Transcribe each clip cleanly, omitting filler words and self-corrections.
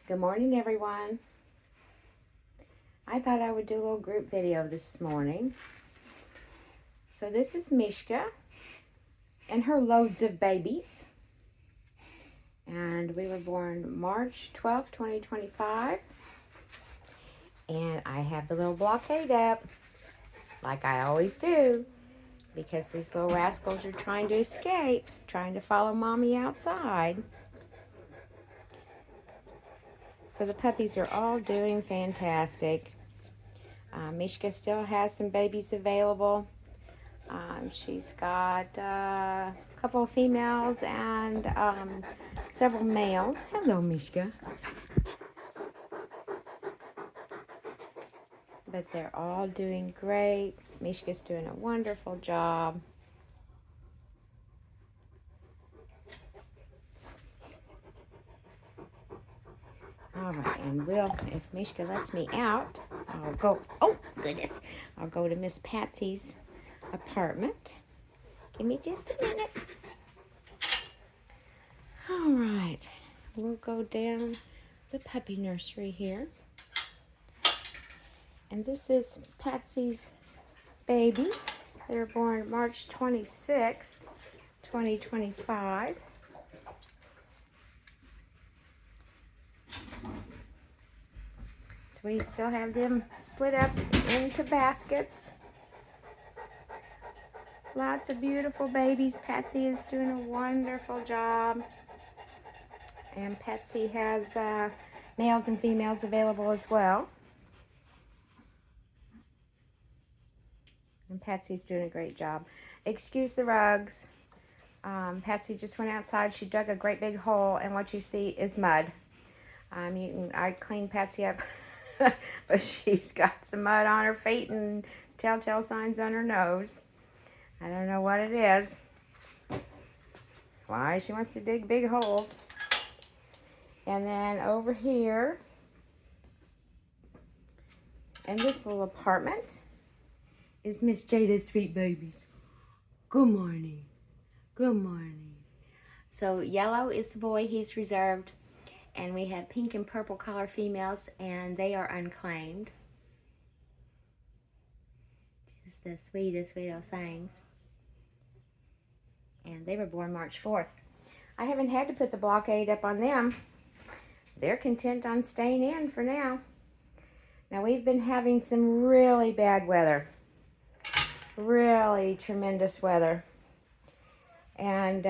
Good morning, everyone. I thought I would do a little group video this morning. So this is Mishka and her loads of babies. And we were born March 12th, 2025. And I have the little blockade up, like I always do, because these little rascals are trying to escape, trying to follow mommy outside. So the puppies are all doing fantastic. Mishka still has some babies available. She's got a couple of females and several males. Hello, Mishka. But they're all doing great. Mishka's doing a wonderful job. All right, and if Mishka lets me out, I'll go, oh goodness, I'll go to Miss Patsy's apartment. Give me just a minute. All right, we'll go down the puppy nursery here. And this is Patsy's babies. They were born March 26th, 2025. So we still have them split up into baskets. Lots of beautiful babies. Patsy is doing a wonderful job. And Patsy has males and females available as well. And Patsy's doing a great job. Excuse the rugs. Patsy just went outside. She dug a great big hole, and what you see is mud. I cleaned Patsy up, but she's got some mud on her feet and telltale signs on her nose. I don't know what it is. Why she wants to dig big holes. And then over here, in this little apartment, is Miss Jada's sweet babies. Good morning. Good morning. So yellow is the boy, he's reserved. And we have pink and purple collar females, and they are unclaimed. Just the sweetest little things. And they were born March 4th. I haven't had to put the blockade up on them. They're content on staying in for now. Now we've been having some really bad weather. Really tremendous weather. And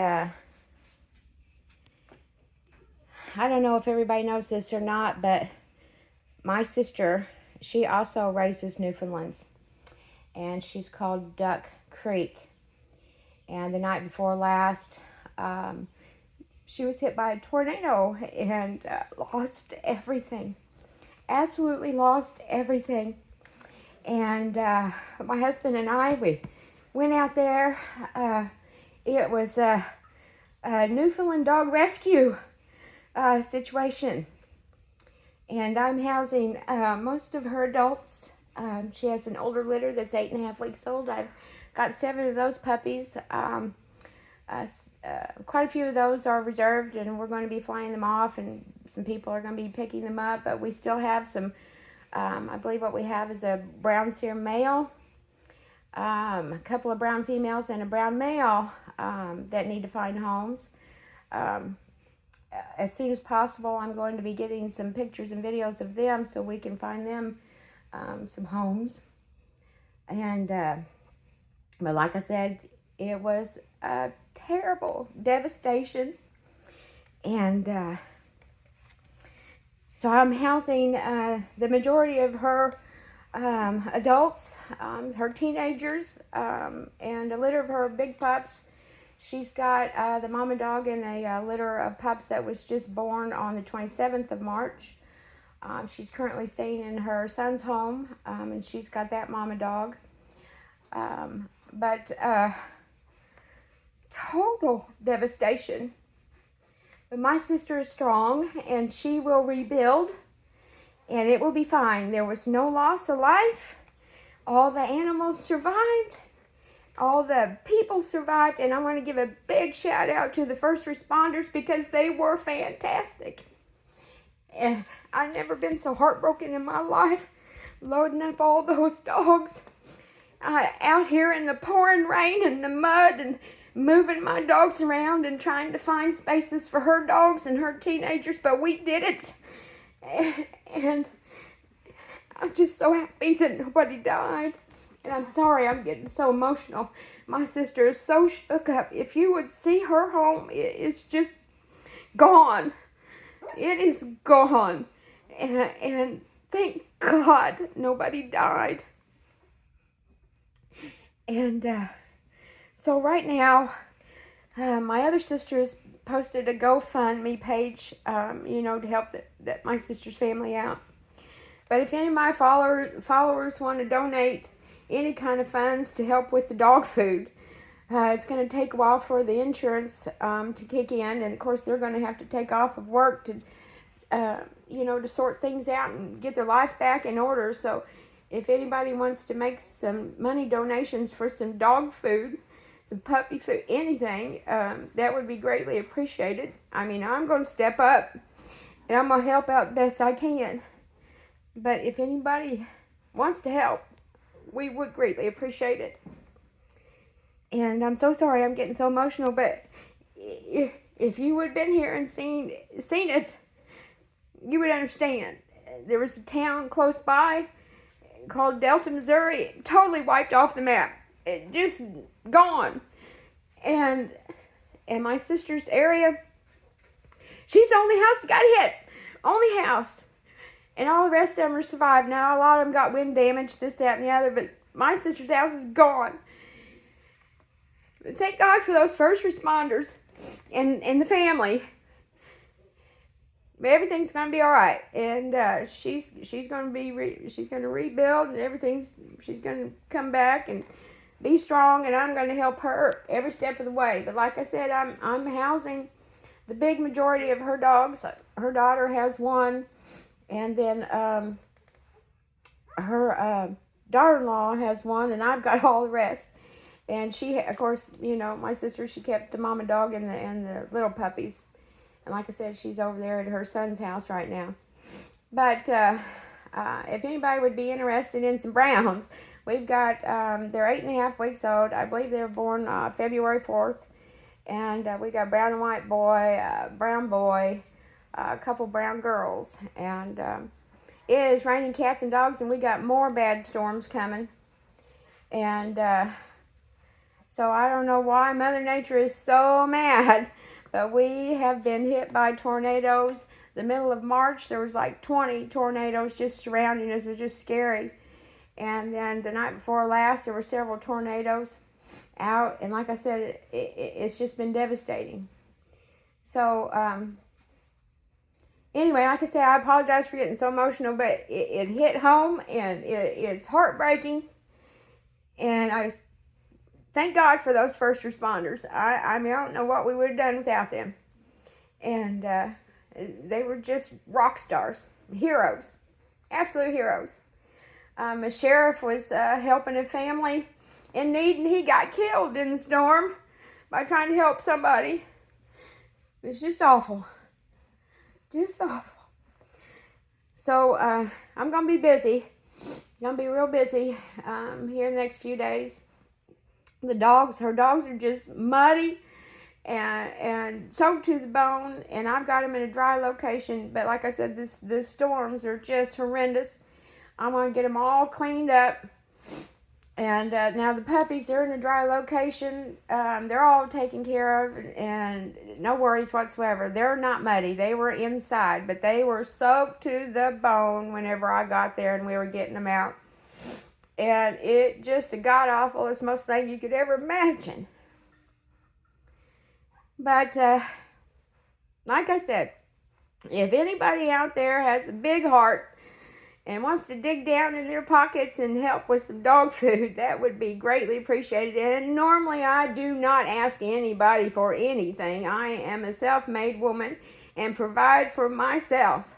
I don't know if everybody knows this or not, but my sister, she also raises Newfoundlands. And she's called Duck Creek. And the night before last, she was hit by a tornado and lost everything. Absolutely lost everything. And my husband and I, we went out there. It was a Newfoundland dog rescue situation. And I'm housing most of her adults. She has an older litter that's 8.5 weeks old. I've got 7 of those puppies. Quite a few of those are reserved, and we're going to be flying them off, and some people are going to be picking them up. But we still have some, I believe what we have is a brown seer male, a couple of brown females, and a brown male that need to find homes. As soon as possible, I'm going to be getting some pictures and videos of them so we can find them some homes. And but like I said, it was a terrible devastation. And so I'm housing the majority of her adults, her teenagers, and a litter of her big pups. She's got the mama dog and a litter of pups that was just born on the 27th of March. She's currently staying in her son's home, and she's got that mama dog. But total devastation. But my sister is strong, and she will rebuild, and it will be fine. There was no loss of life. All the animals survived. All the people survived, and I want to give a big shout out to the first responders because they were fantastic. And I've never been so heartbroken in my life, loading up all those dogs out here in the pouring rain and the mud, and moving my dogs around and trying to find spaces for her dogs and her teenagers, but we did it. And I'm just so happy that nobody died. And I'm sorry I'm getting so emotional. My sister is so shook up. If you would see her home, it's just gone. It is gone. And thank God nobody died. And so right now, my other sister has posted a GoFundMe page, to help my sister's family out. But if any of my followers want to donate any kind of funds to help with the dog food, it's going to take a while for the insurance to kick in. And, of course, they're going to have to take off of work to sort things out and get their life back in order. So if anybody wants to make some money donations for some dog food, some puppy food, anything, that would be greatly appreciated. I mean, I'm going to step up, and I'm going to help out best I can. But if anybody wants to help, we would greatly appreciate it. And I'm so sorry I'm getting so emotional, but if you would have been here and seen it, you would understand. There was a town close by called Delta, Missouri, totally wiped off the map. It just gone. And my sister's area, she's the only house that got hit. Only house. And all the rest of them are survived. Now, a lot of them got wind damage, this, that, and the other, but my sister's house is gone. But thank God for those first responders and the family. But everything's going to be all right. And she's going to she's going to rebuild, and she's going to come back and be strong, and I'm going to help her every step of the way. But like I said, I'm housing the big majority of her dogs. Her daughter has one. And then her daughter-in-law has one, and I've got all the rest. And she, of course, my sister, she kept the mama dog and the little puppies. And like I said, she's over there at her son's house right now. But if anybody would be interested in some browns, we've got, they're 8.5 weeks old. I believe they were born February 4th. And we got brown and white boy, brown boy, a couple brown girls. And it is raining cats and dogs, and we got more bad storms coming. And so I don't know why Mother Nature is so mad, but we have been hit by tornadoes. The middle of March, there was like 20 tornadoes just surrounding us. They're just scary. And then the night before last, there were several tornadoes out. And like I said, it's just been devastating. So, anyway, like I said, I apologize for getting so emotional, but it hit home, and it's heartbreaking. And I just thank God for those first responders. I mean, I don't know what we would have done without them. And they were just rock stars, heroes, absolute heroes. A sheriff was helping a family in need, and he got killed in the storm by trying to help somebody. It's just awful. Just awful. So I'm going to be busy. Going to be real busy here in the next few days. Her dogs are just muddy and soaked to the bone, and I've got them in a dry location. But like I said, the storms are just horrendous. I'm going to get them all cleaned up. And now the puppies, they're in a dry location. They're all taken care of, and no worries whatsoever. They're not muddy. They were inside, but they were soaked to the bone whenever I got there and we were getting them out. And it just the god-awfulest most thing you could ever imagine. But like I said, if anybody out there has a big heart and wants to dig down in their pockets and help with some dog food, that would be greatly appreciated. And normally I do not ask anybody for anything. I am a self-made woman and provide for myself.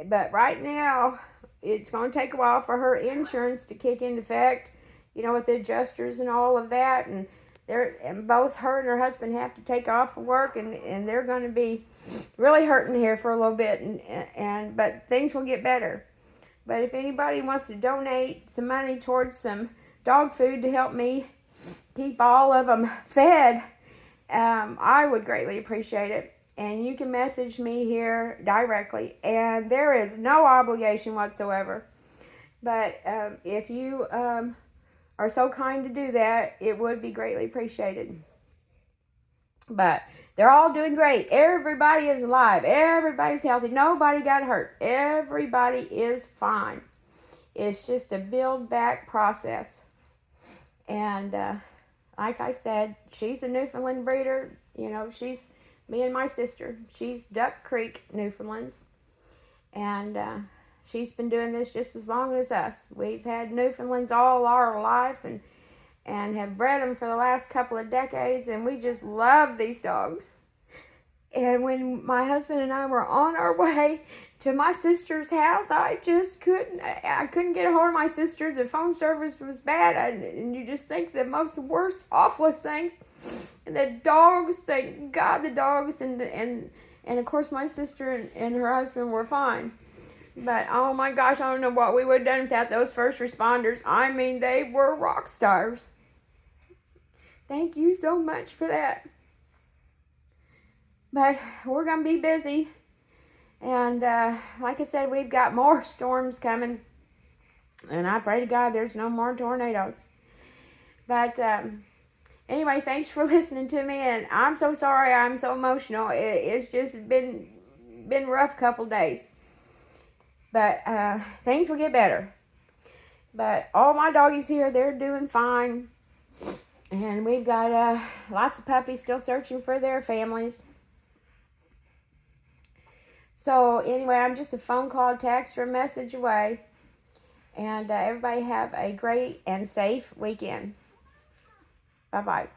But right now, it's going to take a while for her insurance to kick into effect, with the adjusters and all of that. And and both her and her husband have to take off from work, and they're going to be really hurting here for a little bit, but things will get better. But if anybody wants to donate some money towards some dog food to help me keep all of them fed, I would greatly appreciate it. And you can message me here directly, and there is no obligation whatsoever. But if you are so kind to do that, it would be greatly appreciated. But they're all doing great. Everybody is alive. Everybody's healthy. Nobody got hurt. Everybody is fine. It's just a build back process. And like I said, she's a Newfoundland breeder. You know, she's me and my sister. She's Duck Creek, Newfoundlands. And she's been doing this just as long as us. We've had Newfoundlands all our life and have bred them for the last couple of decades, and we just love these dogs. And when my husband and I were on our way to my sister's house, I couldn't get a hold of my sister. The phone service was bad, and you just think the worst, awfulest things. And the dogs, thank God, the dogs, and of course my sister and her husband were fine. But oh my gosh, I don't know what we would have done without those first responders. I mean, they were rock stars. Thank you so much for that. But we're going to be busy. And like I said, we've got more storms coming. And I pray to God there's no more tornadoes. But anyway, thanks for listening to me. And I'm so sorry I'm so emotional. It's just been a rough couple days. But things will get better. But all my doggies here, they're doing fine. And we've got lots of puppies still searching for their families. So anyway, I'm just a phone call, text, or a message away. And everybody have a great and safe weekend. Bye-bye.